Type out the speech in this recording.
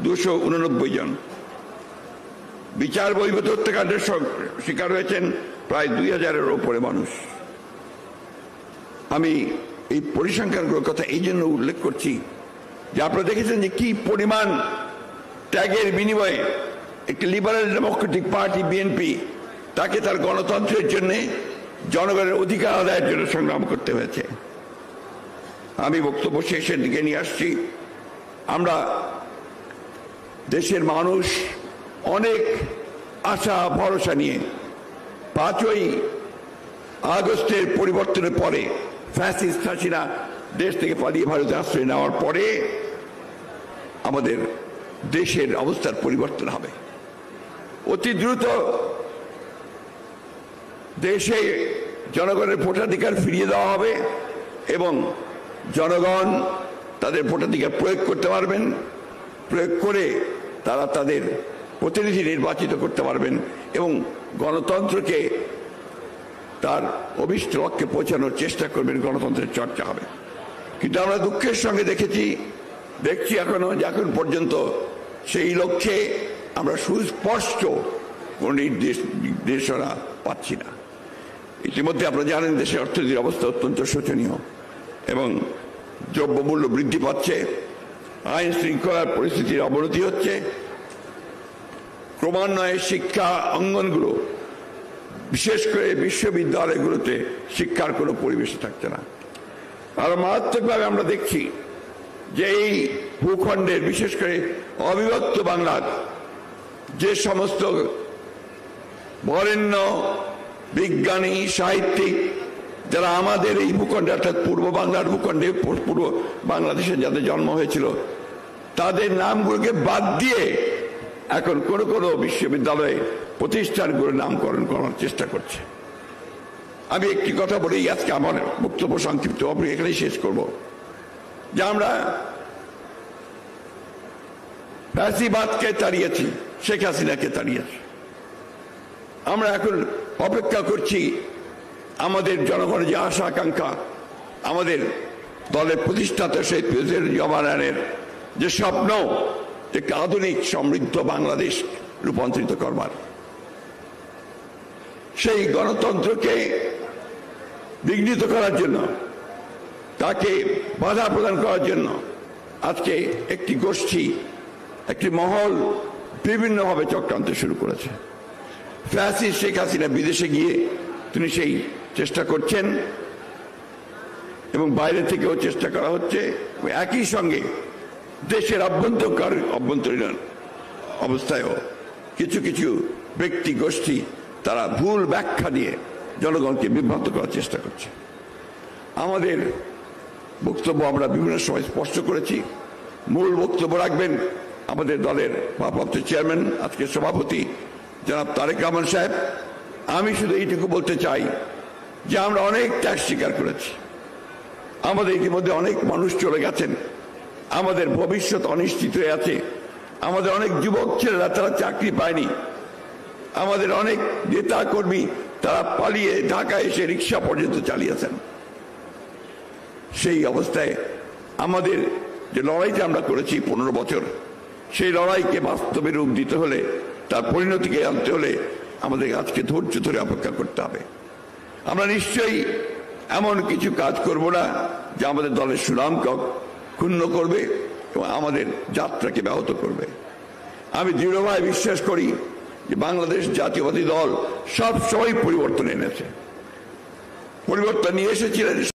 289 জন, বিচার বহির্ভূত হত্যাকাণ্ডের শিকার হয়েছেন প্রায় 2000-এর উপরে মানুষ। আমি এই পরিসংখ্যানগুলোর কথা এই জন্য উল্লেখ করছি যে আপনারা দেখেছেন যে কি পরিমাণ ত্যাগের বিনিময়ে একটি লিবারেল ডেমোক্রেটিক পার্টি বিএনপি তাকে তার গণতন্ত্রের জন্য জনগণের অধিকার আদায়ের জন্য সংগ্রাম করতে হয়েছে। আমি বক্তব্য শেষের দিকে নিয়ে আসছি। আমরা দেশের মানুষ অনেক আশা ভরসা নিয়ে 5ই আগস্টের পরিবর্তনের পরে ফ্যাসিস্ট হাসিনা দেশ থেকে পালিয়ে ভারতে আশ্রয় নেওয়ার পরে আমাদের দেশের অবস্থার পরিবর্তন হবে। অতি দ্রুত দেশে জনগণের ভোটাধিকার ফিরিয়ে দেওয়া হবে এবং জনগণ তাদের ভোটাধিকার প্রয়োগ করতে পারবেন। প্রয়োগ করে তারা তাদের প্রতিনিধি নির্বাচিত করতে পারবেন এবং গণতন্ত্রকে তার অভিষ্ট লক্ষ্যে পৌঁছানোর চেষ্টা করবেন। গণতন্ত্রের চর্চা হবে। কিন্তু আমরা দুঃখের সঙ্গে দেখছি এখন পর্যন্ত সেই লক্ষ্যে আমরা সুস্পষ্ট কোন নির্দেশনা পাচ্ছি না। ইতিমধ্যে আপনারা জানেন দেশের অর্থনীতির অবস্থা অত্যন্ত শোচনীয় এবং দ্রব্যমূল্য বৃদ্ধি পাচ্ছে, আইন শৃঙ্খলার পরিস্থিতির অবনতি হচ্ছে, ক্রমান্বয়ে শিক্ষা অঙ্গনগুলো বিশেষ করে বিশ্ববিদ্যালয়গুলোতে শিক্ষার কোনো পরিবেশ থাকছে না। আর মারাত্মকভাবে আমরা দেখছি যে এই ভূখণ্ডের বিশেষ করে অবিভক্ত বাংলার যে সমস্ত বরেণ্য বিজ্ঞানী সাহিত্যিক যারা আমাদের এই ভূখণ্ডে অর্থাৎ পূর্ব বাংলার ভূখণ্ডে পূর্ব বাংলাদেশে যাদের জন্ম হয়েছিল তাদের নামগুলোকে বাদ দিয়ে এখন কোন কোন বিশ্ববিদ্যালয়ে প্রতিষ্ঠানগুলোর নামকরণ করার চেষ্টা করছে। আমি একটি কথা বলেই আজকে আমার বক্তব্য সংক্ষিপ্ত এখানেই শেষ করব যে আমরা ফ্যাসিবাদকে তাড়িয়েছি, শেখ হাসিনাকে তাড়িয়েছি। আমরা এখন অপেক্ষা করছি আমাদের জনগণের যে আশা আকাঙ্ক্ষা, আমাদের দলের প্রতিষ্ঠাতা শহীদ প্রেসিডেন্ট জিয়াউর যে স্বপ্ন একটি আধুনিক সমৃদ্ধ বাংলাদেশ রূপান্তরিত করবার, সেই গণতন্ত্রকে বিঘ্নিত করার জন্য, তাকে বাধা প্রদান করার জন্য আজকে একটি গোষ্ঠী, একটি মহল বিভিন্নভাবে চক্রান্ত শুরু করেছে। ফ্যাসিস্ট শেখ হাসিনা বিদেশে গিয়ে তিনি সেই চেষ্টা করছেন এবং বাইরে থেকেও চেষ্টা করা হচ্ছে। একই সঙ্গে দেশের অভ্যন্তরীণ অবস্থায়ও কিছু কিছু ব্যক্তি গোষ্ঠী তারা ভুল ব্যাখ্যা দিয়ে জনগণকে বিভ্রান্ত করার চেষ্টা করছে। আমাদের বক্তব্য আমরা বিভিন্ন সময় স্পষ্ট করেছি। মূল বক্তব্য রাখবেন আমাদের দলের ভারপ্রাপ্ত চেয়ারম্যান, আজকে সভাপতি জনাব তারেক রহমান সাহেব। আমি শুধু এইটুকু বলতে চাই যে আমরা অনেক ত্যাগ স্বীকার করেছি, আমাদের ইতিমধ্যে অনেক মানুষ চলে গেছেন, আমাদের ভবিষ্যৎ অনিশ্চিত হয়ে আছে, আমাদের অনেক যুবক ছেলেরা তারা চাকরি পায়নি, আমাদের অনেক নেতা কর্মী তারা পালিয়ে ঢাকায় এসে রিক্সা পর্যন্ত চালিয়েছেন। সেই অবস্থায় আমাদের যে লড়াইটা আমরা করেছি 15 বছর, সেই লড়াইকে বাস্তবে রূপ দিতে হলে, তার পরিণতিকে আনতে হলে আমাদের আজকে ধৈর্য ধরে অপেক্ষা করতে হবে। আমরা নিশ্চয়ই এমন কিছু কাজ করব না যা আমাদের দলের সুনামকে ক্ষুণ্ণ করবে এবং আমাদের যাত্রাকে ব্যাহত করবে। আমি দৃঢ়ভাবে বিশ্বাস করি যে বাংলাদেশ জাতীয়বাদী দল সব সময় পরিবর্তন এনেছে, পরিবর্তন নিয়ে এসেছিলেন।